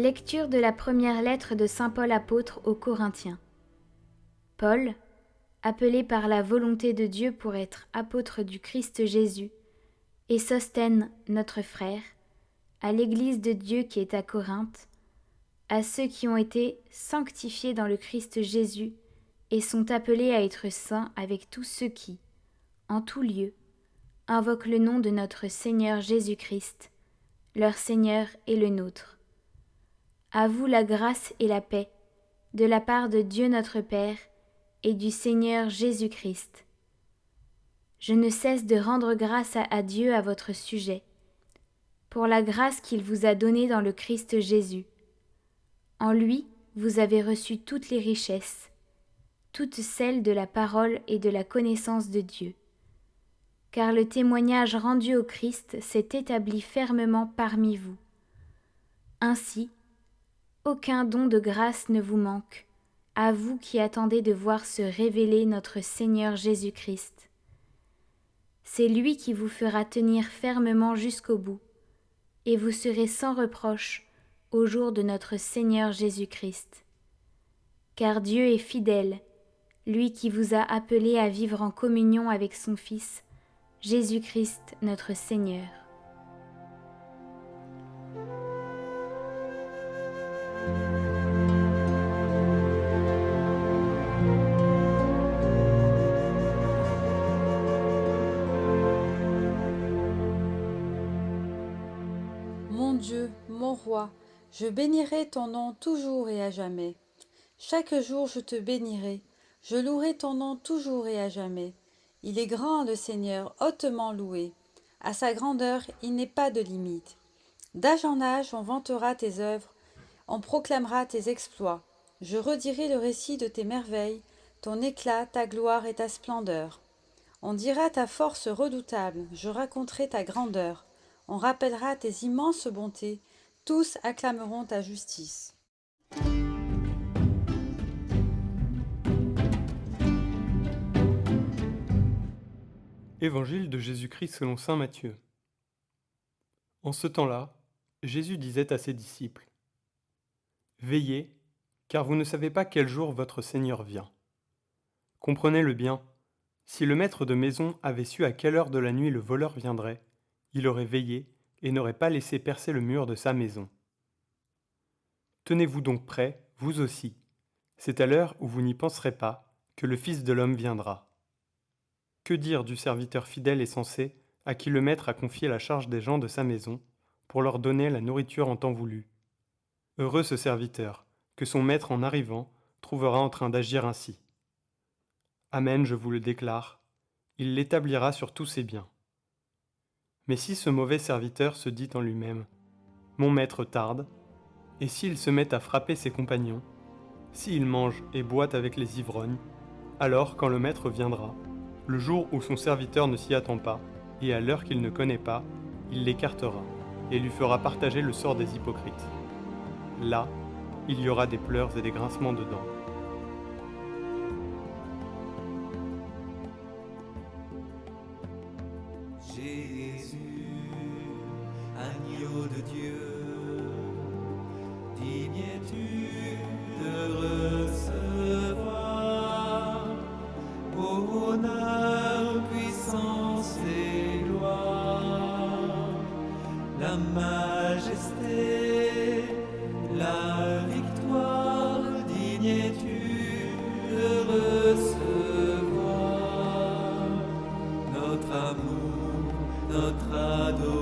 Lecture de la première lettre de saint Paul apôtre aux Corinthiens. Paul, appelé par la volonté de Dieu pour être apôtre du Christ Jésus, et Sosthène, notre frère, à l'Église de Dieu qui est à Corinthe, à ceux qui ont été sanctifiés dans le Christ Jésus et sont appelés à être saints avec tous ceux qui, en tout lieu, invoquent le nom de notre Seigneur Jésus-Christ, leur Seigneur et le nôtre. À vous la grâce et la paix, de la part de Dieu notre Père et du Seigneur Jésus-Christ. Je ne cesse de rendre grâce à Dieu à votre sujet, pour la grâce qu'il vous a donnée dans le Christ Jésus. En lui, vous avez reçu toutes les richesses, toutes celles de la parole et de la connaissance de Dieu. Car le témoignage rendu au Christ s'est établi fermement parmi vous. Ainsi, aucun don de grâce ne vous manque, à vous qui attendez de voir se révéler notre Seigneur Jésus-Christ. C'est lui qui vous fera tenir fermement jusqu'au bout, et vous serez sans reproche au jour de notre Seigneur Jésus-Christ. Car Dieu est fidèle, lui qui vous a appelés à vivre en communion avec son Fils, Jésus-Christ notre Seigneur. Mon Dieu, mon Roi, je bénirai ton nom toujours et à jamais. Chaque jour je te bénirai, je louerai ton nom toujours et à jamais. Il est grand le Seigneur, hautement loué. À sa grandeur, il n'est pas de limite. D'âge en âge, on vantera tes œuvres, on proclamera tes exploits. Je redirai le récit de tes merveilles, ton éclat, ta gloire et ta splendeur. On dira ta force redoutable, je raconterai ta grandeur. On rappellera tes immenses bontés, tous acclameront ta justice. Évangile de Jésus-Christ selon saint Matthieu. En ce temps-là, Jésus disait à ses disciples : « Veillez, car vous ne savez pas quel jour votre Seigneur vient. Comprenez-le bien, si le maître de maison avait su à quelle heure de la nuit le voleur viendrait, il aurait veillé et n'aurait pas laissé percer le mur de sa maison. Tenez-vous donc prêts, vous aussi. C'est à l'heure où vous n'y penserez pas que le Fils de l'homme viendra. Que dire du serviteur fidèle et sensé à qui le maître a confié la charge des gens de sa maison pour leur donner la nourriture en temps voulu ? Heureux ce serviteur, que son maître en arrivant trouvera en train d'agir ainsi. Amen, je vous le déclare, il l'établira sur tous ses biens. Mais si ce mauvais serviteur se dit en lui-même : mon maître tarde, et s'il se met à frapper ses compagnons, s'il mange et boit avec les ivrognes, alors quand le maître viendra, le jour où son serviteur ne s'y attend pas, et à l'heure qu'il ne connaît pas, il l'écartera, et lui fera partager le sort des hypocrites. Là, il y aura des pleurs et des grincements de dents. Jésus, agneau de Dieu, digne es-tu de recevoir honneur, puissance et gloire, la majesté, la victoire, digne es-tu de recevoir notre amour, notre adoration.